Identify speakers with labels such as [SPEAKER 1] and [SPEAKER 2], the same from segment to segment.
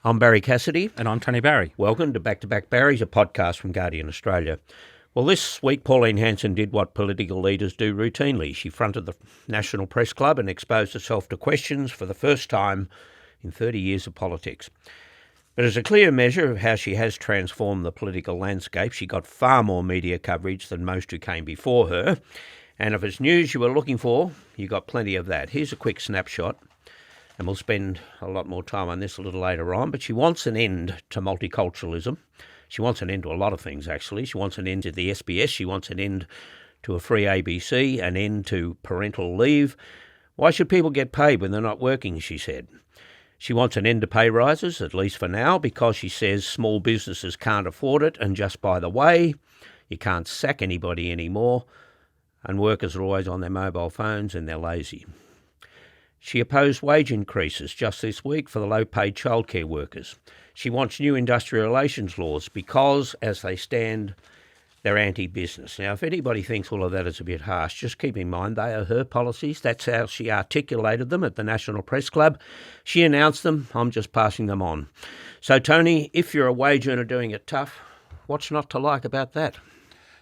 [SPEAKER 1] I'm Barrie Cassidy.
[SPEAKER 2] And I'm Tony Barrie.
[SPEAKER 1] Welcome to Back Barries, a podcast from Guardian Australia. Well, this week Pauline Hanson did what political leaders do routinely. She fronted the National Press Club and exposed herself to questions for the first time in 30 years of politics. But as a clear measure of how she has transformed the political landscape, she got far more media coverage than most who came before her. And if it's news you were looking for, you got plenty of that. Here's a quick snapshot, and we'll spend a lot more time on this a little later on. But she wants an end to multiculturalism. She wants an end to a lot of things, actually. She wants an end to the SBS. She wants an end to a free ABC, an end to parental leave. Why should people get paid when they're not working, she said. She wants an end to pay rises, at least for now, because she says small businesses can't afford it. And just by the way, you can't sack anybody anymore, and workers are always on their mobile phones and they're lazy. She opposed wage increases just this week for the low-paid childcare workers. She wants new industrial relations laws because, as they stand, they're anti-business. Now, if anybody thinks all of that is a bit harsh, just keep in mind they are her policies. That's how she articulated them at the National Press Club. She announced them. I'm just passing them on. So, Tony, if you're a wage earner doing it tough, what's not to like about that?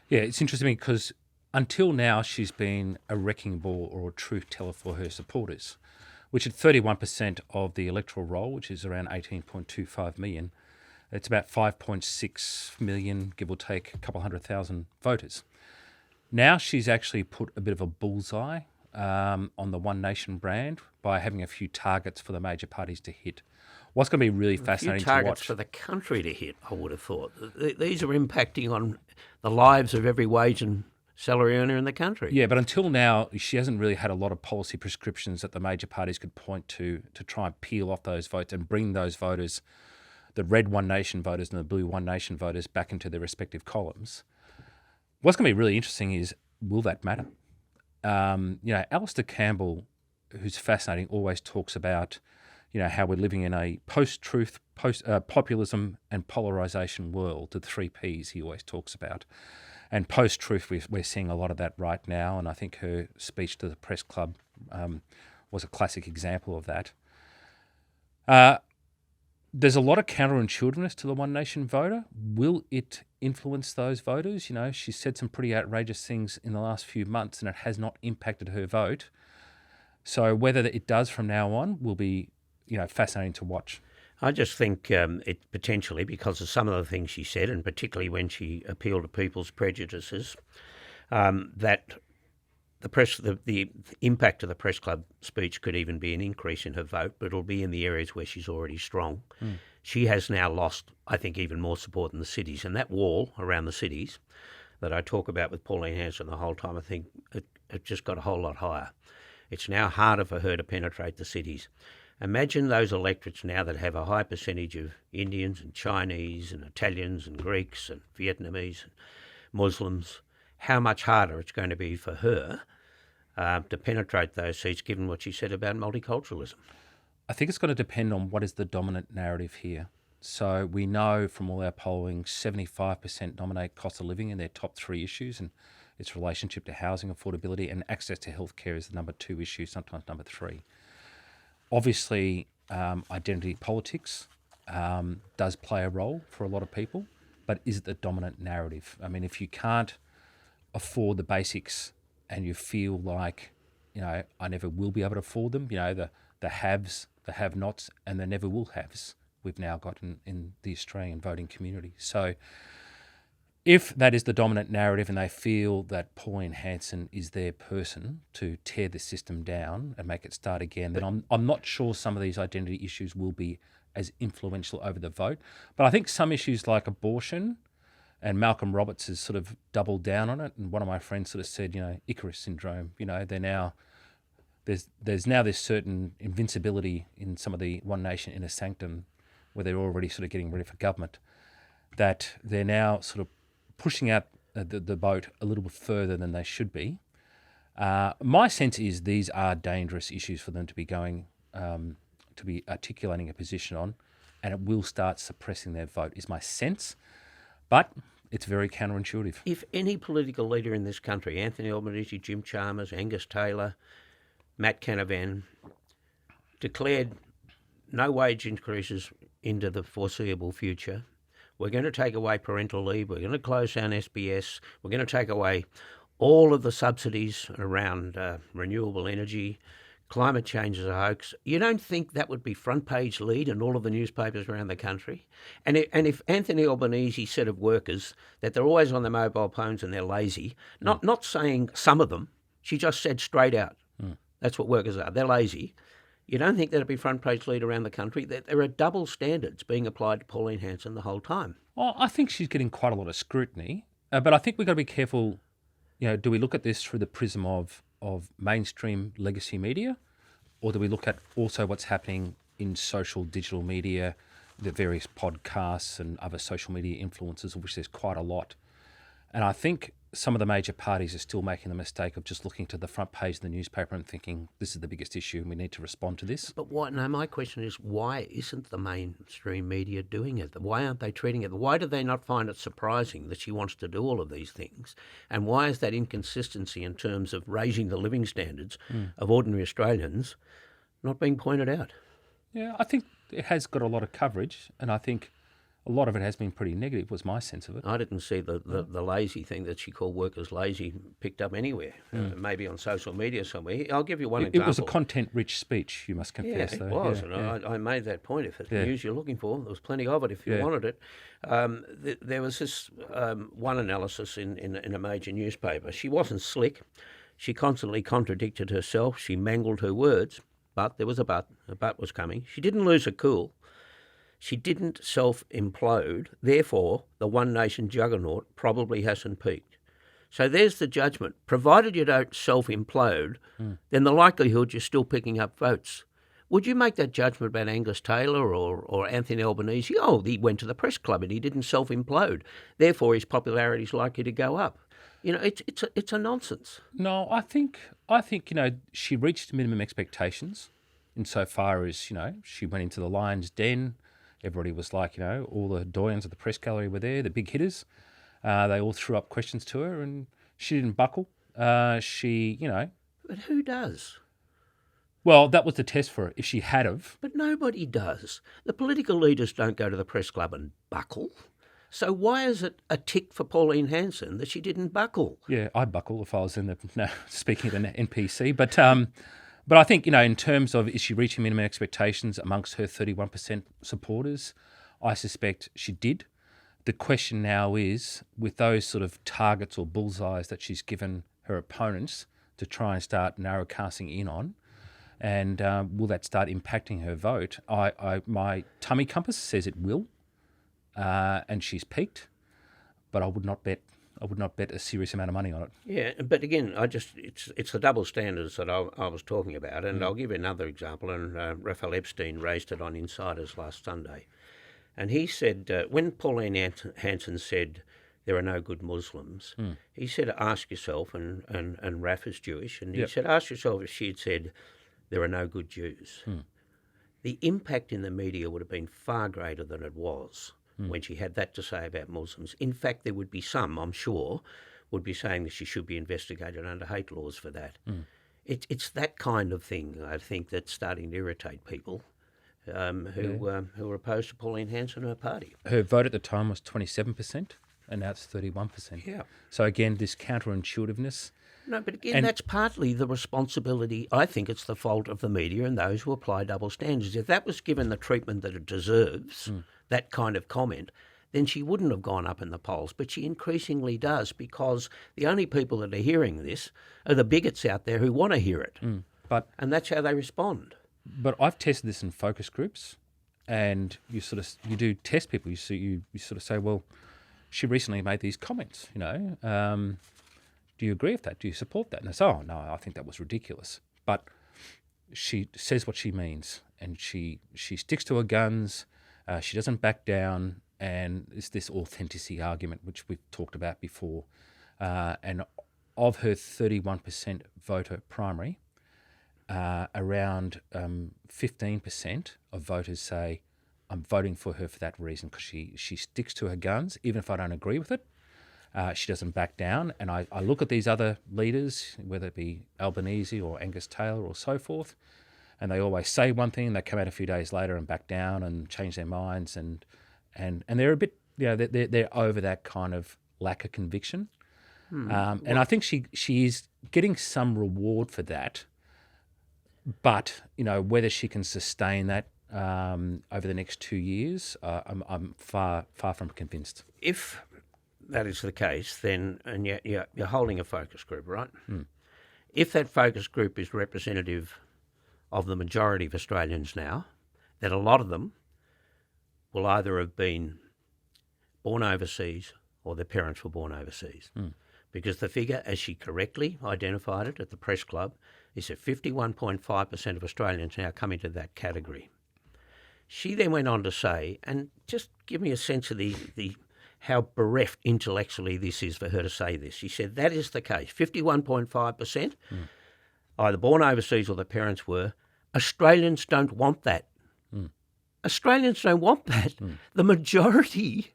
[SPEAKER 2] Yeah, it's interesting because until now she's been a wrecking ball or a truth teller for her supporters, which at 31% of the electoral roll, which is around 18.25 million, it's about 5.6 million, give or take a couple 100,000 voters. Now she's actually put a bit of a bullseye on the One Nation brand by having a few targets for the major parties to hit. What's going to be really fascinating to watch?
[SPEAKER 1] Targets for the country to hit, I would have thought. These are impacting on the lives of every wage and salary earner in the country.
[SPEAKER 2] Yeah, but until now, she hasn't really had a lot of policy prescriptions that the major parties could point to try and peel off those votes and bring those voters, the red One Nation voters and the blue One Nation voters, back into their respective columns. What's going to be really interesting is, will that matter? Alistair Campbell, who's fascinating, always talks about, how we're living in a post-truth, populism and polarisation world, the 3 Ps he always talks about. And post-truth, we're seeing a lot of that right now, and I think her speech to the press club was a classic example of that. There's a lot of counterintuitiveness to the One Nation voter. Will it influence those voters? She said some pretty outrageous things in the last few months, and it has not impacted her vote. So whether it does from now on will be, fascinating to watch.
[SPEAKER 1] I just think it potentially, because of some of the things she said, and particularly when she appealed to people's prejudices, that the impact of the press club speech could even be an increase in her vote, but it'll be in the areas where she's already strong. She has now lost, I think, even more support in the cities, and that wall around the cities that I talk about with Pauline Hanson the whole time, I think it just got a whole lot higher. It's now harder for her to penetrate the cities. Imagine those electorates now that have a high percentage of Indians and Chinese and Italians and Greeks and Vietnamese and Muslims, how much harder it's going to be for her to penetrate those seats, given what she said about multiculturalism.
[SPEAKER 2] I think it's going to depend on what is the dominant narrative here. So we know from all our polling, 75% nominate cost of living in their top 3 issues, and its relationship to housing affordability and access to healthcare is the number 2 issue, sometimes number 3. Obviously, identity politics does play a role for a lot of people, but is it the dominant narrative? I mean, if you can't afford the basics and you feel like, I never will be able to afford them, the haves, the have-nots, and the never will haves we've now got in the Australian voting community. So if that is the dominant narrative and they feel that Pauline Hanson is their person to tear the system down and make it start again, then I'm not sure some of these identity issues will be as influential over the vote. But I think some issues like abortion, and Malcolm Roberts has sort of doubled down on it, and one of my friends sort of said, Icarus syndrome, they're now, there's now this certain invincibility in some of the One Nation inner sanctum where they're already sort of getting ready for government, that they're now sort of pushing out the boat a little bit further than they should be. My sense is these are dangerous issues for them to be going, to be articulating a position on, and it will start suppressing their vote, is my sense. But it's very counterintuitive.
[SPEAKER 1] If any political leader in this country, Anthony Albanese, Jim Chalmers, Angus Taylor, Matt Canavan, declared no wage increases into the foreseeable future. We're going to take away parental leave. We're going to close down SBS. We're going to take away all of the subsidies around renewable energy. Climate change is a hoax. You don't think that would be front page lead in all of the newspapers around the country? And if Anthony Albanese said of workers that they're always on their mobile phones and they're lazy, not saying some of them, she just said straight out, that's what workers are, they're lazy. You don't think that'd be front page lead around the country? There are double standards being applied to Pauline Hanson the whole time.
[SPEAKER 2] Well, I think she's getting quite a lot of scrutiny, but I think we've got to be careful. Do we look at this through the prism of mainstream legacy media, or do we look at also what's happening in social digital media, the various podcasts and other social media influencers, of which there's quite a lot? And I think some of the major parties are still making the mistake of just looking to the front page of the newspaper and thinking this is the biggest issue and we need to respond to this.
[SPEAKER 1] But why? No, my question is, why isn't the mainstream media doing it? Why aren't they treating it? Why do they not find it surprising that she wants to do all of these things? And why is that inconsistency in terms of raising the living standards of ordinary Australians not being pointed out?
[SPEAKER 2] Yeah, I think it has got a lot of coverage, and I think a lot of it has been pretty negative, was my sense of it.
[SPEAKER 1] I didn't see the lazy thing that she called workers lazy picked up anywhere, maybe on social media somewhere. I'll give you one example.
[SPEAKER 2] It was a content-rich speech, you must confess.
[SPEAKER 1] Yeah, it
[SPEAKER 2] though.
[SPEAKER 1] was, I made that point. If it's the news you're looking for, there was plenty of it if you wanted it. There was this one analysis in a major newspaper. She wasn't slick. She constantly contradicted herself. She mangled her words, but there was a but. A but was coming. She didn't lose her cool. She didn't self-implode, therefore the One Nation juggernaut probably hasn't peaked. So there's the judgment. Provided you don't self-implode, then the likelihood you're still picking up votes. Would you make that judgment about Angus Taylor or Anthony Albanese? Oh, he went to the press club and he didn't self-implode. Therefore his popularity is likely to go up. It's a nonsense.
[SPEAKER 2] No, I think she reached minimum expectations insofar as, she went into the lion's den. Everybody was like, all the doyens of the press gallery were there, the big hitters. They all threw up questions to her and she didn't buckle.
[SPEAKER 1] But who does?
[SPEAKER 2] Well, that was the test for her, if she had of.
[SPEAKER 1] But nobody does. The political leaders don't go to the press club and buckle. So why is it a tick for Pauline Hanson that she didn't buckle?
[SPEAKER 2] Yeah, I'd buckle if I was speaking of the NPC. But I think, in terms of is she reaching minimum expectations amongst her 31% supporters, I suspect she did. The question now is, with those sort of targets or bullseyes that she's given her opponents to try and start narrow casting in on, and will that start impacting her vote? My tummy compass says it will, and she's peaked, but I would not bet a serious amount of money on it.
[SPEAKER 1] Yeah, but again, it's the double standards that I was talking about, and I'll give you another example. And Raphael Epstein raised it on Insiders last Sunday, and he said when Pauline Hanson said there are no good Muslims, he said ask yourself, and Raph is Jewish, and he said ask yourself if she had said there are no good Jews, the impact in the media would have been far greater than it was. When she had that to say about Muslims. In fact, there would be some, I'm sure, would be saying that she should be investigated under hate laws for that. It's that kind of thing, I think, that's starting to irritate people who are opposed to Pauline Hanson and her party.
[SPEAKER 2] Her vote at the time was 27%, and now it's 31%.
[SPEAKER 1] Yeah.
[SPEAKER 2] So again, this counterintuitiveness.
[SPEAKER 1] No, but again, that's partly the responsibility. I think it's the fault of the media and those who apply double standards. If that was given the treatment that it deserves, that kind of comment, then she wouldn't have gone up in the polls. But she increasingly does, because the only people that are hearing this are the bigots out there who want to hear it. And that's how they respond.
[SPEAKER 2] But I've tested this in focus groups, and you do test people. You sort of say, well, she recently made these comments, do you agree with that? Do you support that? And they say, oh, no, I think that was ridiculous. But she says what she means, and she sticks to her guns. She doesn't back down, and it's this authenticity argument, which we've talked about before. And of her 31% voter primary, around 15% of voters say, I'm voting for her for that reason, because she sticks to her guns, even if I don't agree with it. She doesn't back down. And I look at these other leaders, whether it be Albanese or Angus Taylor or so forth, and they always say one thing, and they come out a few days later and back down and change their minds, and they're a bit, they're over that kind of lack of conviction. And I think she is getting some reward for that, but whether she can sustain that over the next 2 years, I'm far from convinced.
[SPEAKER 1] If that is the case, then, and you're holding a focus group, right? If that focus group is representative of the majority of Australians now, then a lot of them will either have been born overseas or their parents were born overseas. Because the figure, as she correctly identified it at the press club, is that 51.5% of Australians now come into that category. She then went on to say, and just give me a sense of the how bereft intellectually this is for her to say this. She said, that is the case. 51.5%, either born overseas or their parents were. Australians don't want that. Australians don't want that. The majority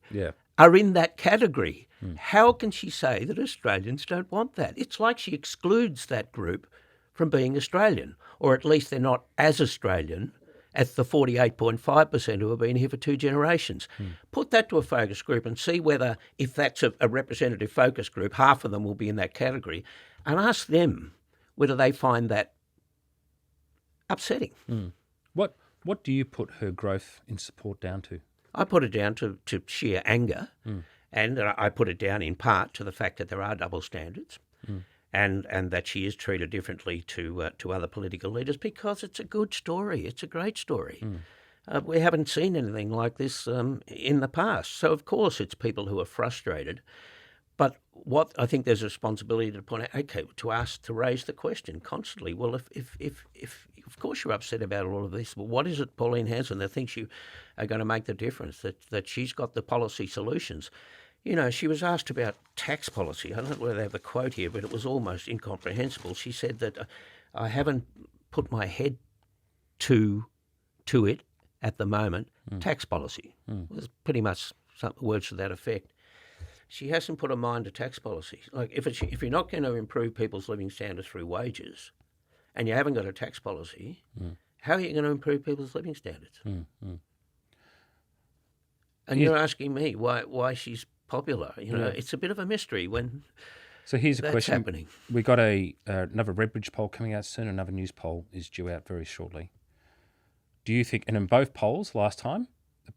[SPEAKER 1] are in that category. How can she say that Australians don't want that? It's like she excludes that group from being Australian, or at least they're not as Australian as the 48.5% who have been here for 2 generations. Put that to a focus group and see whether, if that's a representative focus group, half of them will be in that category, and ask them whether they find that upsetting.
[SPEAKER 2] What do you put her growth in support down to?
[SPEAKER 1] I put it down to sheer anger, and I put it down in part to the fact that there are double standards, and that she is treated differently to other political leaders, because it's a good story. It's a great story. We haven't seen anything like this in the past. So, of course, it's people who are frustrated. But what I think there's a responsibility to point out, to raise the question constantly. Well, if of course you're upset about all of this, but what is it, Pauline Hanson, that thinks you are going to make the difference, that she's got the policy solutions? She was asked about tax policy. I don't know whether they have the quote here, but it was almost incomprehensible. She said that I haven't put my head to it at the moment. Tax policy. It was pretty much some words to that effect. She hasn't put her mind to tax policy. Like, if you're not going to improve people's living standards through wages, and you haven't got a tax policy, how are you going to improve people's living standards? And you're asking me why she's popular. It's a bit of a mystery when
[SPEAKER 2] So here's a question.
[SPEAKER 1] Happening.
[SPEAKER 2] We got another Redbridge poll coming out soon. Another news poll is due out very shortly. Do you think, and in both polls last time,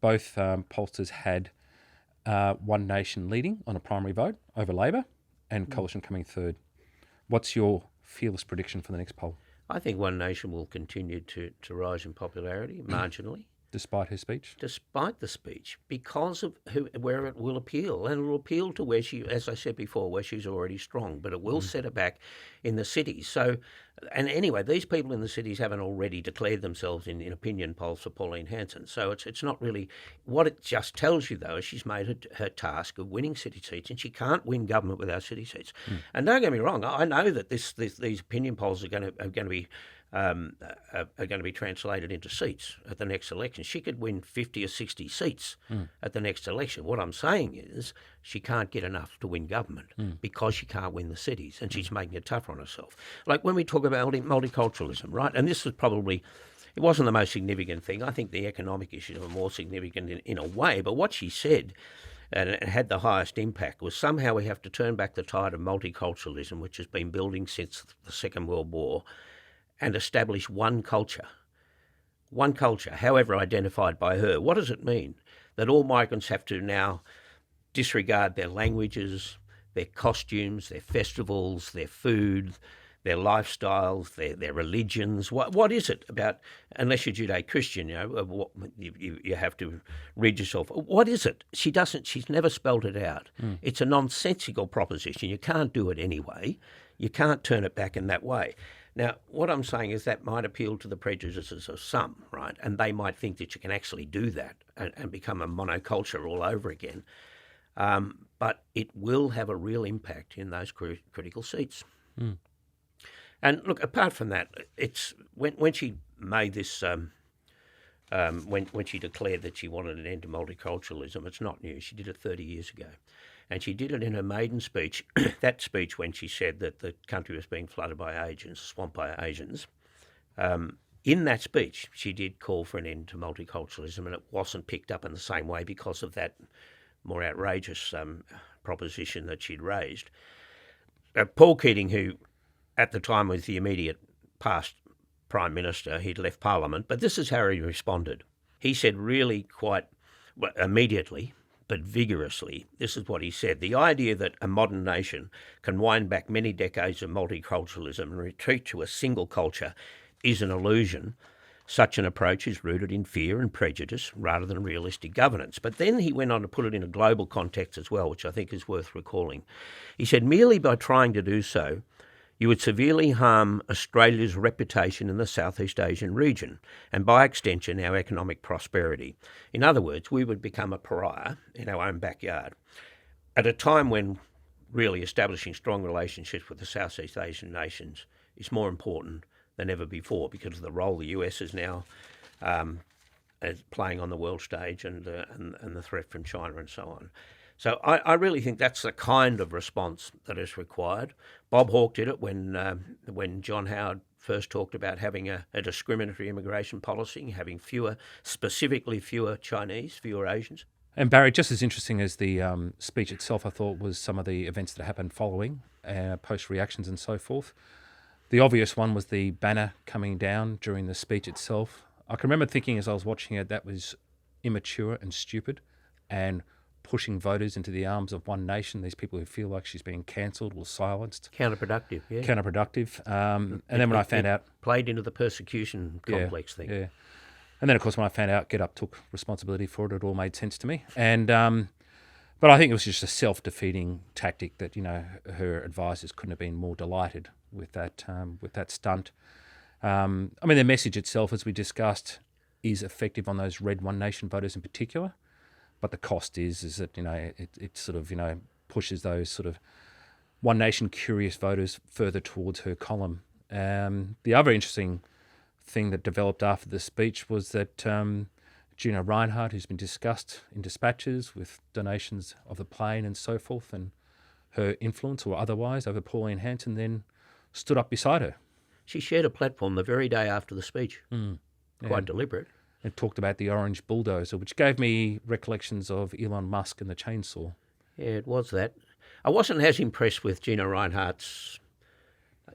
[SPEAKER 2] both pollsters had One Nation leading on a primary vote over Labor and Coalition coming third. What's your fearless prediction for the next poll?
[SPEAKER 1] I think One Nation will continue to rise in popularity marginally.
[SPEAKER 2] Despite her speech?
[SPEAKER 1] Despite the speech, because of where it will appeal. And it will appeal to where she, as I said before, where she's already strong, but it will set her back in the cities. So, and anyway, these people in the cities haven't already declared themselves in opinion polls for Pauline Hanson. So it's not really, what it just tells you, though, is she's made her task of winning city seats, and she can't win government without city seats. And don't get me wrong, I know that these opinion polls are going to be translated into seats at the next election. She could win 50 or 60 seats at the next election. What I'm saying is she can't get enough to win government because she can't win the cities, and she's making it tougher on herself. Like when we talk about multiculturalism, right? And this was probably, it wasn't the most significant thing. I think the economic issues are more significant in a way, but what she said, and it had the highest impact, was somehow we have to turn back the tide of multiculturalism, which has been building since the Second World War, and establish one culture, however identified by her. What does it mean? That all migrants have to now disregard their languages, their costumes, their festivals, their food, their lifestyles, their religions. What is it about, unless you're Judeo-Christian, you have to rid yourself. What is it? She's never spelled it out. It's a nonsensical proposition. You can't do it anyway. You can't turn it back in that way. Now, what I'm saying is that might appeal to the prejudices of some, right? And they might think that you can actually do that and become a monoculture all over again. But it will have a real impact in those critical seats. And look, apart from that, it's when she made this, when she declared that she wanted an end to multiculturalism, it's not new. She did it 30 years ago. And she did it in her maiden speech, that speech when she said that the country was being flooded by Asians, swamped by Asians. In that speech, she did call for an end to multiculturalism, and it wasn't picked up in the same way because of that more outrageous proposition that she'd raised. Paul Keating, who at the time was the immediate past Prime Minister, he'd left Parliament, but this is how he responded. He said really quite immediately, but vigorously, this is what he said: the idea that a modern nation can wind back many decades of multiculturalism and retreat to a single culture is an illusion. Such an approach is rooted in fear and prejudice rather than realistic governance. But then he went on to put it in a global context as well, which I think is worth recalling. He said, merely by trying to do so, you would severely harm Australia's reputation in the Southeast Asian region and, by extension, our economic prosperity. In other words, we would become a pariah in our own backyard at a time when really establishing strong relationships with the Southeast Asian nations is more important than ever before because of the role the US is now playing on the world stage and the threat from China and so on. So I really think that's the kind of response that is required. Bob Hawke did it when John Howard first talked about having a discriminatory immigration policy, having specifically fewer Chinese, fewer Asians.
[SPEAKER 2] And Barrie, just as interesting as the speech itself, I thought was some of the events that happened following, post-reactions and so forth. The obvious one was the banner coming down during the speech itself. I can remember thinking as I was watching it, that was immature and stupid and pushing voters into the arms of one nation, these people who feel like she's being cancelled or silenced.
[SPEAKER 1] Counterproductive, yeah.
[SPEAKER 2] Counterproductive. And then when I found out...
[SPEAKER 1] Played into the persecution complex thing.
[SPEAKER 2] Yeah. And then, of course, when I found out Get Up took responsibility for it, it all made sense to me. And but I think it was just a self-defeating tactic that, her advisors couldn't have been more delighted with that stunt. I mean, the message itself, as we discussed, is effective on those red One Nation voters in particular. But the cost is that, it sort of, pushes those sort of One Nation curious voters further towards her column. The other interesting thing that developed after the speech was that Gina Reinhardt, who's been discussed in dispatches with donations of the plane and so forth, and her influence or otherwise over Pauline Hanson, then stood up beside her.
[SPEAKER 1] She shared a platform the very day after the speech. Quite deliberate.
[SPEAKER 2] And talked about the orange bulldozer, which gave me recollections of Elon Musk and the chainsaw.
[SPEAKER 1] Yeah, it was that. I wasn't as impressed with Gina Reinhardt's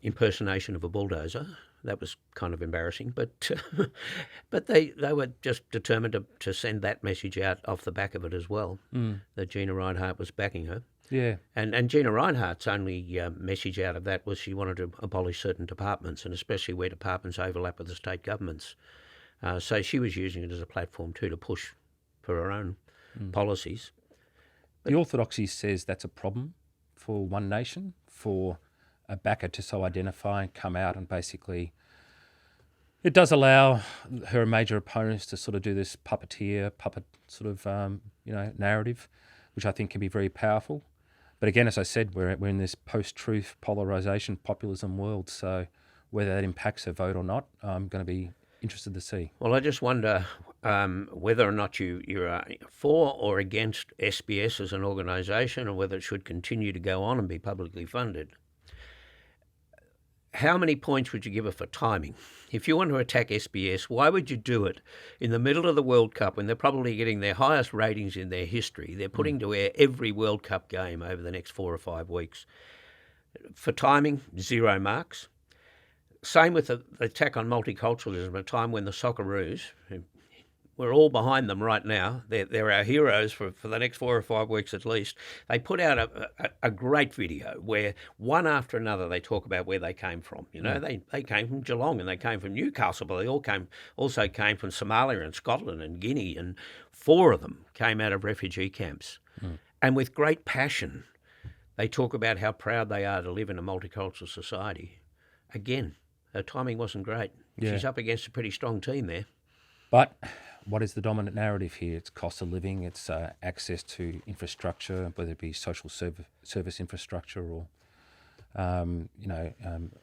[SPEAKER 1] impersonation of a bulldozer. That was kind of embarrassing, but they were just determined to send that message out off the back of it as well, that Gina Reinhardt was backing her.
[SPEAKER 2] Yeah.
[SPEAKER 1] And Gina Reinhardt's only message out of that was she wanted to abolish certain departments, and especially where departments overlap with the state governments. So she was using it as a platform too to push for her own policies.
[SPEAKER 2] The orthodoxy says that's a problem for One Nation, for a backer to so identify and come out and basically... It does allow her major opponents to sort of do this puppet sort of, narrative, which I think can be very powerful. But again, as I said, we're in this post-truth polarisation populism world, so whether that impacts her vote or not, I'm going to be interested to see.
[SPEAKER 1] Well, I just wonder whether or not you're for or against SBS as an organisation, or whether it should continue to go on and be publicly funded. How many points would you give her for timing? If you want to attack SBS, why would you do it in the middle of the World Cup when they're probably getting their highest ratings in their history? They're putting to air every World Cup game over the next 4 or 5 weeks. For timing, 0 marks. Same with the attack on multiculturalism, at a time when the Socceroos, we're all behind them right now, they're our heroes for the next 4 or 5 weeks at least. They put out a great video where one after another they talk about where they came from. They came from Geelong and they came from Newcastle, but they also came from Somalia and Scotland and Guinea, and 4 of them came out of refugee camps. And with great passion, they talk about how proud they are to live in a multicultural society. Again, her timing wasn't great. Yeah. She's up against a pretty strong team there.
[SPEAKER 2] But what is the dominant narrative here? It's cost of living, it's access to infrastructure, whether it be social service infrastructure or,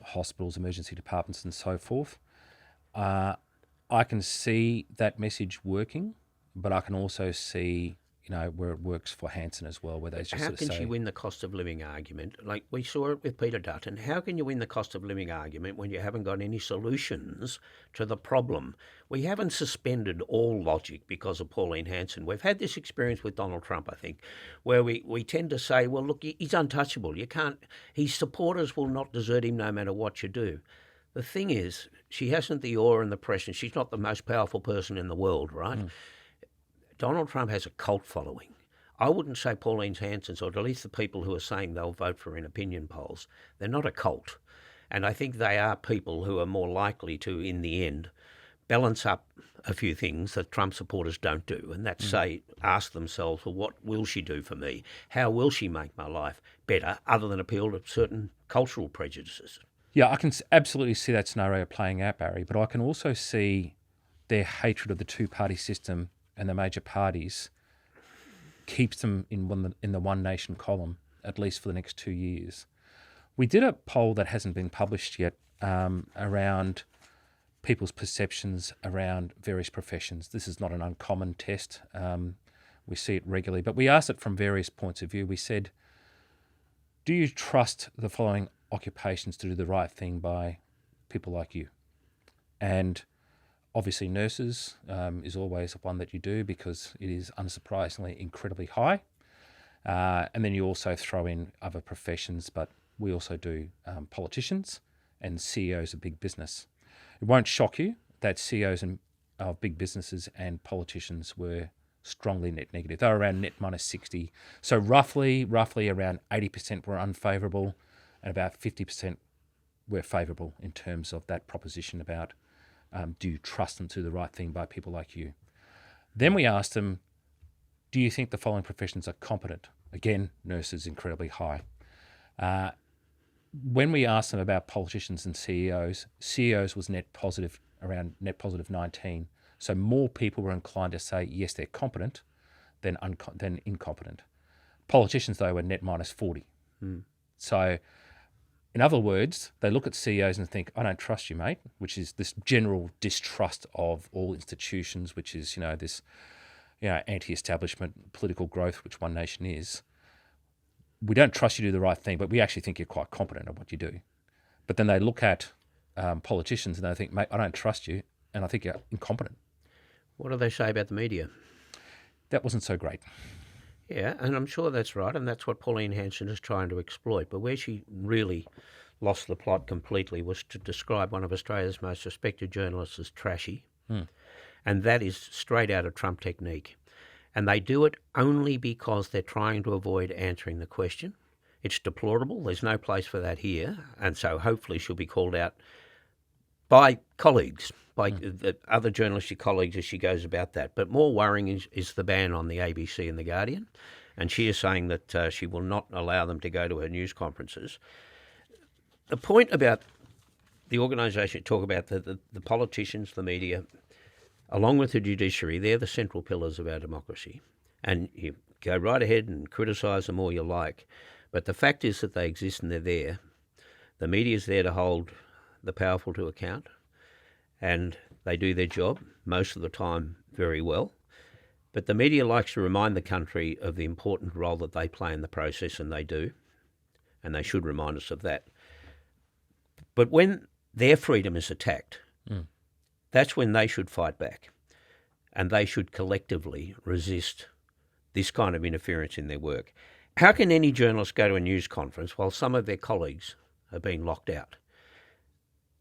[SPEAKER 2] hospitals, emergency departments and so forth. I can see that message working, but I can also see, where it works for Hanson as well, where they just
[SPEAKER 1] How
[SPEAKER 2] sort of
[SPEAKER 1] can
[SPEAKER 2] say,
[SPEAKER 1] she win the cost of living argument? Like we saw it with Peter Dutton. How can you win the cost of living argument when you haven't got any solutions to the problem? We haven't suspended all logic because of Pauline Hanson. We've had this experience with Donald Trump, I think, where we tend to say, well, look, he's untouchable. You can't. His supporters will not desert him no matter what you do. The thing is, she hasn't the awe and the pressure. She's not the most powerful person in the world, right? Donald Trump has a cult following. I wouldn't say Pauline Hanson's, or at least the people who are saying they'll vote for in opinion polls, they're not a cult. And I think they are people who are more likely to, in the end, balance up a few things that Trump supporters don't do. And that's ask themselves, well, what will she do for me? How will she make my life better, other than appeal to certain cultural prejudices?
[SPEAKER 2] Yeah, I can absolutely see that scenario playing out, Barry, but I can also see their hatred of the two-party system and the major parties keeps them in the one nation column, at least for the next 2 years. We did a poll that hasn't been published yet around people's perceptions around various professions. This is not an uncommon test. We see it regularly, but we asked it from various points of view. We said, do you trust the following occupations to do the right thing by people like you? And obviously, nurses is always one that you do because it is unsurprisingly incredibly high. And then you also throw in other professions, but we also do politicians and CEOs of big business. It won't shock you that CEOs of big businesses and politicians were strongly net negative. They were around net minus 60. So roughly around 80% were unfavourable and about 50% were favourable in terms of that proposition about do you trust them to do the right thing by people like you? Then we asked them, do you think the following professions are competent? Again, nurses incredibly high. When we asked them about politicians and CEOs was net positive, around net positive 19. So more people were inclined to say, yes, they're competent than incompetent. Politicians, though, were net minus 40. So in other words, they look at CEOs and think, I don't trust you, mate, which is this general distrust of all institutions, which is, this, anti-establishment political growth, which One Nation is. We don't trust you to do the right thing, but we actually think you're quite competent at what you do. But then they look at politicians and they think, mate, I don't trust you, and I think you're incompetent.
[SPEAKER 1] What do they say about the media?
[SPEAKER 2] That wasn't so great.
[SPEAKER 1] Yeah, and I'm sure that's right, and that's what Pauline Hanson is trying to exploit. But where she really lost the plot completely was to describe one of Australia's most respected journalists as trashy. And that is straight out of Trump technique. And they do it only because they're trying to avoid answering the question. It's deplorable. There's no place for that here. And so hopefully she'll be called out by colleagues, by the other journalistic colleagues as she goes about that. But more worrying is the ban on the ABC and The Guardian. And she is saying that she will not allow them to go to her news conferences. The point about the organisation, talk about the politicians, the media, along with the judiciary, they're the central pillars of our democracy. And you go right ahead and criticise them all you like. But the fact is that they exist and they're there. The media's there to hold the powerful to account, and they do their job most of the time very well. But the media likes to remind the country of the important role that they play in the process, and they do, and they should remind us of that. But when their freedom is attacked, that's when they should fight back, and they should collectively resist this kind of interference in their work. How can any journalist go to a news conference while some of their colleagues are being locked out?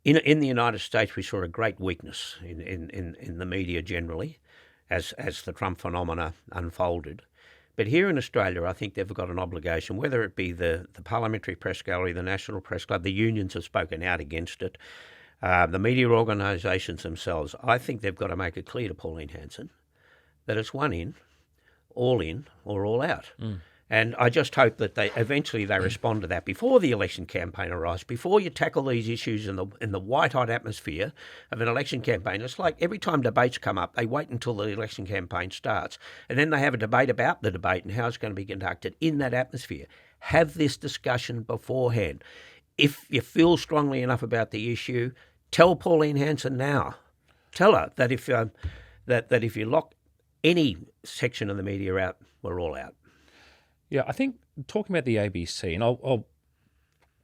[SPEAKER 1] In the United States, we saw a great weakness in the media generally as the Trump phenomena unfolded. But here in Australia, I think they've got an obligation, whether it be the Parliamentary Press Gallery, the National Press Club, the unions have spoken out against it, the media organisations themselves. I think they've got to make it clear to Pauline Hanson that it's one in, or all out. And I just hope that they eventually respond to that before the election campaign arrives, before you tackle these issues in the white-hot atmosphere of an election campaign. It's like every time debates come up, they wait until the election campaign starts, and then they have a debate about the debate and how it's going to be conducted in that atmosphere. Have this discussion beforehand. If you feel strongly enough about the issue, tell Pauline Hanson now. Tell her that if you lock any section of the media out, we're all out.
[SPEAKER 2] Yeah, I think talking about the ABC, and I'll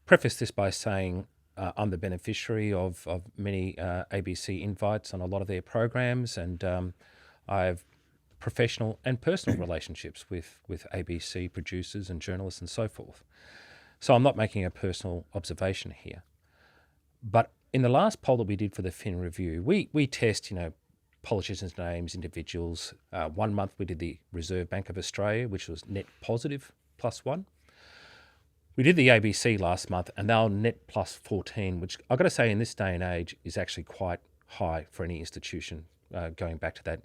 [SPEAKER 2] preface this by saying I'm the beneficiary of many ABC invites on a lot of their programs, and I have professional and personal relationships with ABC producers and journalists and so forth. So I'm not making a personal observation here. But in the last poll that we did for the Fin Review, we test, politicians' names, individuals. 1 month we did the Reserve Bank of Australia, which was net positive +1. We did the ABC last month, and they were net +14, which I've got to say in this day and age is actually quite high for any institution, going back to that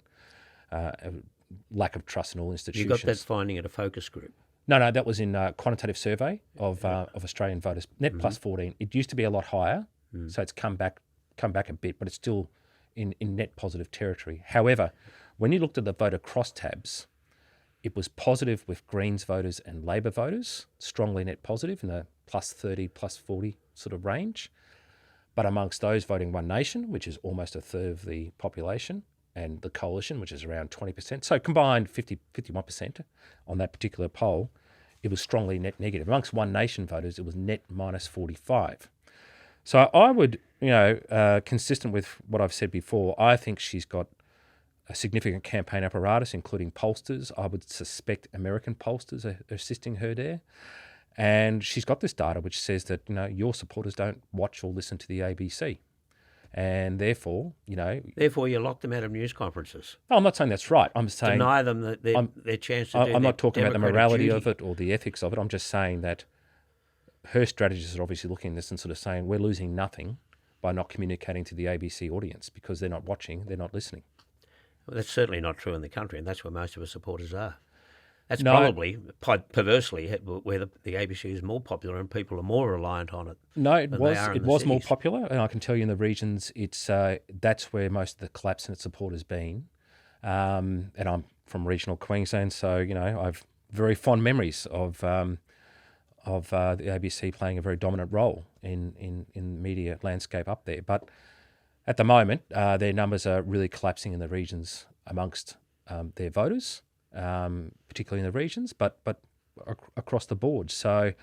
[SPEAKER 2] lack of trust in all institutions.
[SPEAKER 1] You got that finding at a focus group?
[SPEAKER 2] No, that was in a quantitative survey of Australian voters. Net +14. It used to be a lot higher, so it's come back a bit, but it's still in net positive territory. However, when you looked at the voter crosstabs, it was positive with Greens voters and Labor voters, strongly net positive in the +30, +40 sort of range. But amongst those voting One Nation, which is almost a third of the population, and the Coalition, which is around 20%, so combined 51% on that particular poll, it was strongly net negative. Amongst One Nation voters, it was net -45. So I would, consistent with what I've said before, I think she's got a significant campaign apparatus, including pollsters. I would suspect American pollsters are assisting her there. And she's got this data which says that, your supporters don't watch or listen to the ABC. And therefore,
[SPEAKER 1] Therefore, you lock them out of news conferences.
[SPEAKER 2] No, I'm not saying that's right. I'm saying...
[SPEAKER 1] Deny them their chance to do
[SPEAKER 2] I'm not talking about the morality
[SPEAKER 1] duty
[SPEAKER 2] of it or the ethics of it. I'm just saying that her strategists are obviously looking at this and sort of saying we're losing nothing by not communicating to the ABC audience because they're not watching, they're not listening.
[SPEAKER 1] Well, that's certainly not true in the country, and that's where most of her supporters are. That's probably, perversely, where the ABC is more popular and people are more reliant on it.
[SPEAKER 2] No, it was more popular, and I can tell you in the regions, it's that's where most of the collapse in its support has been. And I'm from regional Queensland, so I've very fond memories of the ABC playing a very dominant role in the media landscape up there. But at the moment, their numbers are really collapsing in the regions amongst their voters. Particularly in the regions, but across the board. So,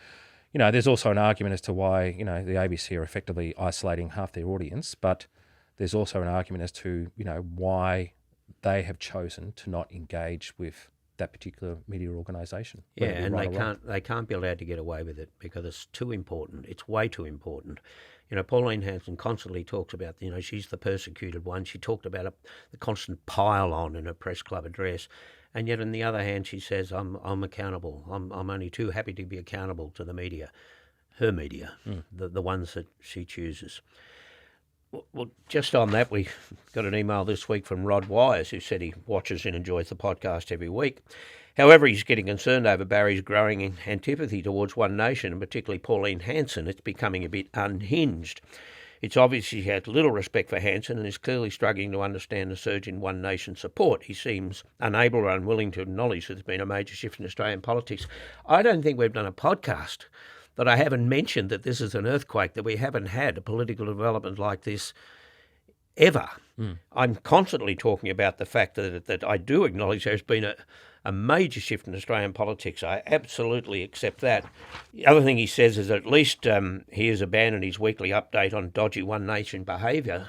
[SPEAKER 2] there's also an argument as to why, the ABC are effectively isolating half their audience, but there's also an argument as to, why they have chosen to not engage with that particular media organisation.
[SPEAKER 1] Yeah, and they can't be allowed to get away with it because it's too important. It's way too important. Pauline Hanson constantly talks about, she's the persecuted one. She talked about the constant pile-on in her press club address. And yet, on the other hand, she says, I'm accountable. I'm only too happy to be accountable to the media, her media, the ones that she chooses. Well, just on that, we got an email this week from Rod Wise, who said he watches and enjoys the podcast every week. However, he's getting concerned over Barrie's growing antipathy towards One Nation, and particularly Pauline Hanson. It's becoming a bit unhinged. It's obvious he has little respect for Hanson and is clearly struggling to understand the surge in One Nation support. He seems unable or unwilling to acknowledge that there's been a major shift in Australian politics. I don't think we've done a podcast that I haven't mentioned that this is an earthquake, that we haven't had a political development like this ever. I'm constantly talking about the fact that I do acknowledge there's been a major shift in Australian politics. I absolutely accept that. The other thing he says is at least he has abandoned his weekly update on dodgy One Nation behaviour.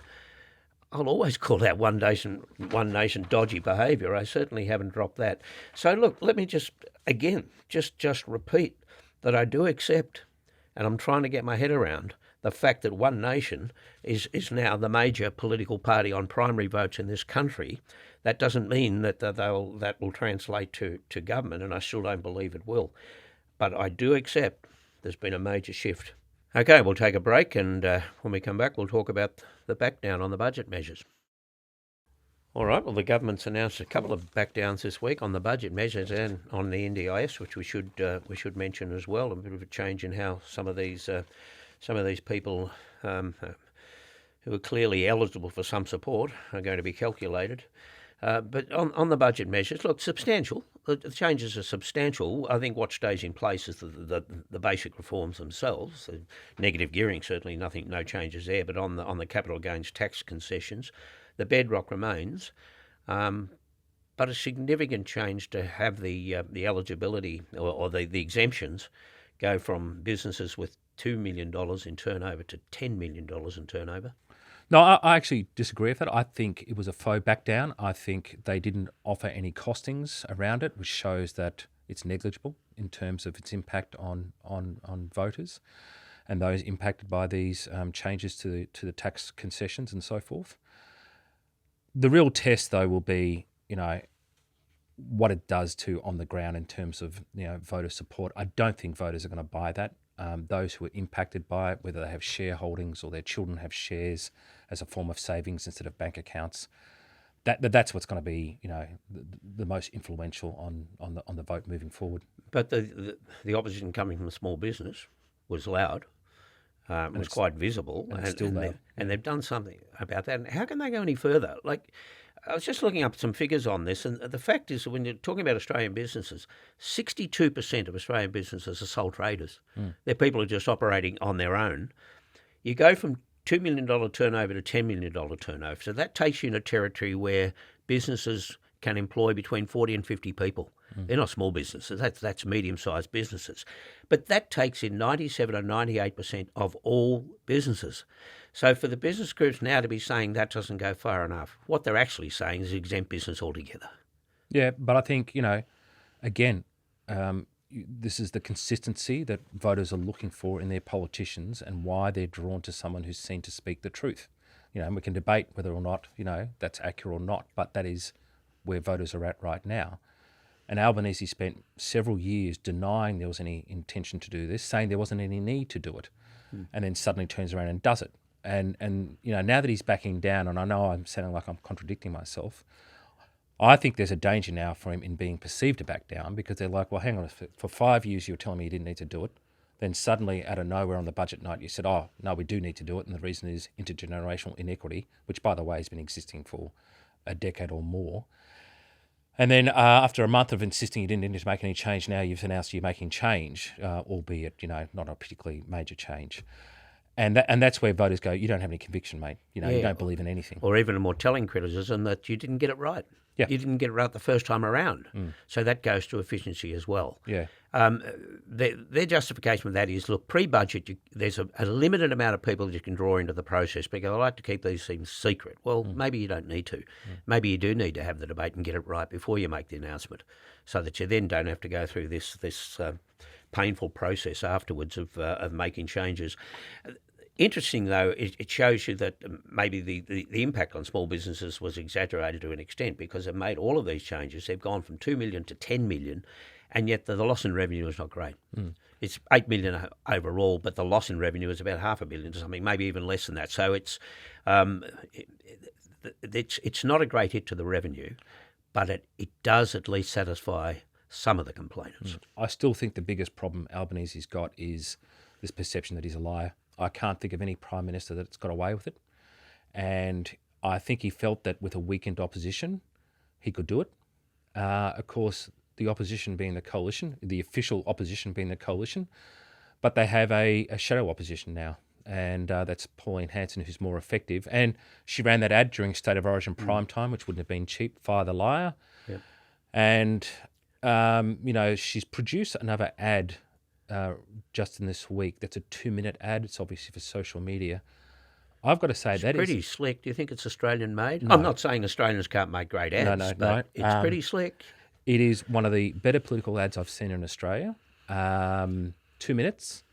[SPEAKER 1] I'll always call that One Nation dodgy behaviour. I certainly haven't dropped that. So look, let me just repeat that I do accept, and I'm trying to get my head around, the fact that One Nation is now the major political party on primary votes in this country. That doesn't mean that that will translate to government, and I still don't believe it will. But I do accept there's been a major shift. Okay, we'll take a break, and when we come back, we'll talk about the back down on the budget measures. All right, well, the government's announced a couple of backdowns this week on the budget measures and on the NDIS, which we should mention as well. A bit of a change in how some of these people who are clearly eligible for some support are going to be calculated. But on the budget measures, look, substantial. The changes are substantial. I think what stays in place is the basic reforms themselves. The negative gearing, certainly no changes there. But on the capital gains tax concessions, the bedrock remains. but a significant change to have the eligibility or the exemptions go from businesses with $2 million in turnover to $10 million in turnover.
[SPEAKER 2] No, I actually disagree with that. I think it was a faux back down. I think they didn't offer any costings around it, which shows that it's negligible in terms of its impact on voters and those impacted by these changes to the tax concessions and so forth. The real test, though, will be, what it does to on the ground in terms of voter support. I don't think voters are going to buy that. Those who are impacted by it, whether they have shareholdings or their children have shares as a form of savings instead of bank accounts, that's what's going to be the most influential on the vote moving forward.
[SPEAKER 1] But the opposition coming from a small business was loud. It was quite visible, and they've done something about that. And how can they go any further? Like, I was just looking up some figures on this, and the fact is that when you're talking about Australian businesses, 62% of Australian businesses are sole traders. They're people who are just operating on their own. You go from $2 million turnover to $10 million turnover. So that takes you in a territory where businesses can employ between 40 and 50 people. They're not small businesses. That's medium-sized businesses. But that takes in 97 or 98% of all businesses. So for the business groups now to be saying that doesn't go far enough, what they're actually saying is exempt business altogether.
[SPEAKER 2] Yeah, but I think, again, this is the consistency that voters are looking for in their politicians and why they're drawn to someone who's seen to speak the truth. And we can debate whether or not, that's accurate or not, but that is where voters are at right now. And Albanese spent several years denying there was any intention to do this, saying there wasn't any need to do it, and then suddenly turns around and does it. And now that he's backing down, and I know I'm sounding like I'm contradicting myself, I think there's a danger now for him in being perceived to back down, because they're like, well, hang on, for 5 years you were telling me you didn't need to do it. Then suddenly, out of nowhere on the budget night, you said, oh, no, we do need to do it. And the reason is intergenerational inequity, which, by the way, has been existing for a decade or more. And then after a month of insisting you didn't need to make any change, now you've announced you're making change, albeit, not a particularly major change. And that's where voters go, you don't have any conviction, mate. You don't believe in anything.
[SPEAKER 1] Or even a more telling criticism that you didn't get it right.
[SPEAKER 2] Yeah.
[SPEAKER 1] You didn't get it right the first time around. So that goes to efficiency as well.
[SPEAKER 2] Yeah.
[SPEAKER 1] Their justification for that is, look, pre-budget, there's a limited amount of people that you can draw into the process because I like to keep these things secret. Well, maybe you don't need to. Maybe you do need to have the debate and get it right before you make the announcement, so that you then don't have to go through this painful process afterwards of making changes. Interesting, though, it shows you that maybe the impact on small businesses was exaggerated to an extent, because they've made all of these changes. They've gone from 2 million to 10 million, and yet the loss in revenue is not great. It's 8 million overall, but the loss in revenue is about $500 million or something, maybe even less than that. So it's not a great hit to the revenue, but it does at least satisfy some of the complainants.
[SPEAKER 2] I still think the biggest problem Albanese's got is this perception that he's a liar. I can't think of any Prime Minister that's got away with it. And I think he felt that with a weakened opposition, he could do it. Of course, the opposition being the coalition, the official opposition being the coalition, but they have a shadow opposition now. And that's Pauline Hanson, who's more effective. And she ran that ad during State of Origin prime time, which wouldn't have been cheap, Fire the Liar.
[SPEAKER 1] Yep.
[SPEAKER 2] And, she's produced another ad just in this week. That's a 2-minute ad. It's obviously for social media. I've got to say,
[SPEAKER 1] it's
[SPEAKER 2] that
[SPEAKER 1] pretty slick. Do you think it's Australian made?
[SPEAKER 2] No.
[SPEAKER 1] I'm not saying Australians can't make great ads, but it's pretty slick.
[SPEAKER 2] It is one of the better political ads I've seen in Australia. 2 minutes,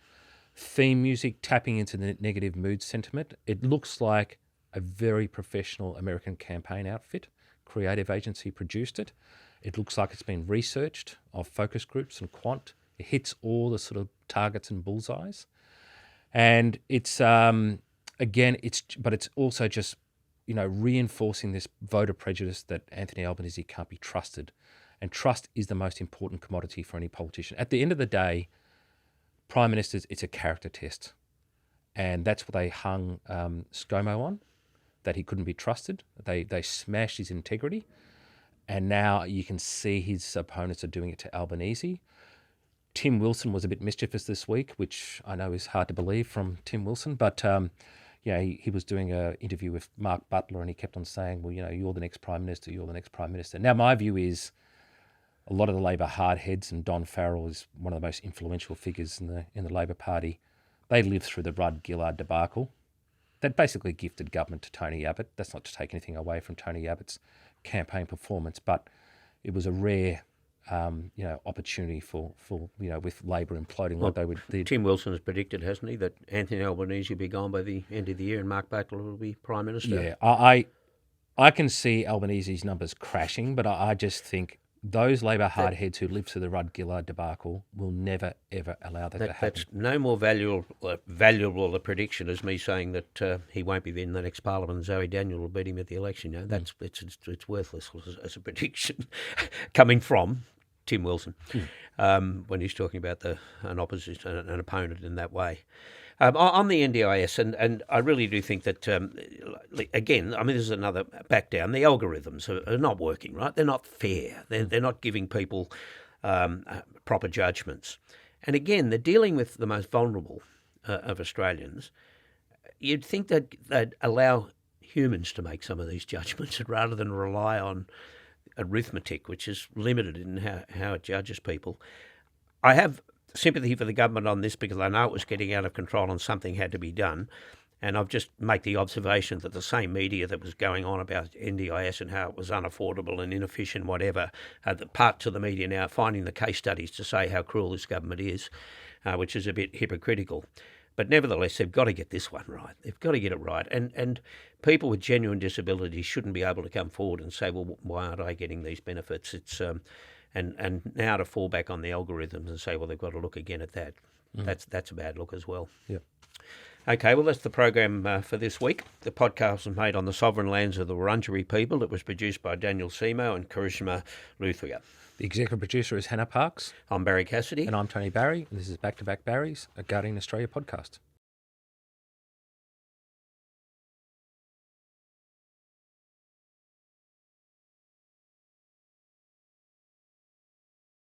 [SPEAKER 2] theme music tapping into the negative mood sentiment. It looks like a very professional American campaign outfit. Creative agency produced it. It looks like it's been researched of focus groups and quant. It hits all the sort of targets and bullseyes. And it's, but it's also just, reinforcing this voter prejudice that Anthony Albanese can't be trusted. And trust is the most important commodity for any politician. At the end of the day, Prime Ministers, it's a character test. And that's what they hung ScoMo on, that he couldn't be trusted. They smashed his integrity. And now you can see his opponents are doing it to Albanese. Tim Wilson was a bit mischievous this week, which I know is hard to believe from Tim Wilson. But, he was doing an interview with Mark Butler, and he kept on saying, well, you're the next Prime Minister, you're the next Prime Minister. Now, my view is a lot of the Labor hardheads, and Don Farrell is one of the most influential figures in the Labor Party. They lived through the Rudd-Gillard debacle. That basically gifted government to Tony Abbott. That's not to take anything away from Tony Abbott's campaign performance, but it was a rare, opportunity for with Labor imploding like they did.
[SPEAKER 1] Tim Wilson has predicted, hasn't he, that Anthony Albanese will be gone by the end of the year and Mark Butler will be Prime Minister?
[SPEAKER 2] Yeah, I can see Albanese's numbers crashing, but I just think those Labor hardheads who lived through the Rudd-Gillard debacle will never, ever allow that to happen. That's
[SPEAKER 1] no more valuable a prediction as me saying that he won't be in the next Parliament and Zoe Daniel will beat him at the election. It's worthless as a prediction coming from Tim Wilson when he's talking about an opposition, an opponent in that way. On the NDIS, and I really do think that, again, this is another back down. The algorithms are not working, right? They're not fair. They're not giving people proper judgments. And again, they're dealing with the most vulnerable of Australians. You'd think that they'd allow humans to make some of these judgments rather than rely on arithmetic, which is limited in how it judges people. I have sympathy for the government on this because I know it was getting out of control and something had to be done. And I've just make the observation that the same media that was going on about NDIS and how it was unaffordable and inefficient, whatever, the parts of the media now finding the case studies to say how cruel this government is, which is a bit hypocritical. But nevertheless, they've got to get this one right. They've got to get it right. And people with genuine disabilities shouldn't be able to come forward and say, well, why aren't I getting these benefits? It's and now to fall back on the algorithms and say, well, they've got to look again at that. That's a bad look as well.
[SPEAKER 2] Yeah.
[SPEAKER 1] Okay, well, that's the program for this week. The podcast was made on the sovereign lands of the Wurundjeri people. It was produced by Daniel Simo and Karishma Luthria.
[SPEAKER 2] The executive producer is Hannah Parks.
[SPEAKER 1] I'm Barrie Cassidy.
[SPEAKER 2] And I'm Tony Barrie. And this is Back Barries, a Guardian Australia podcast.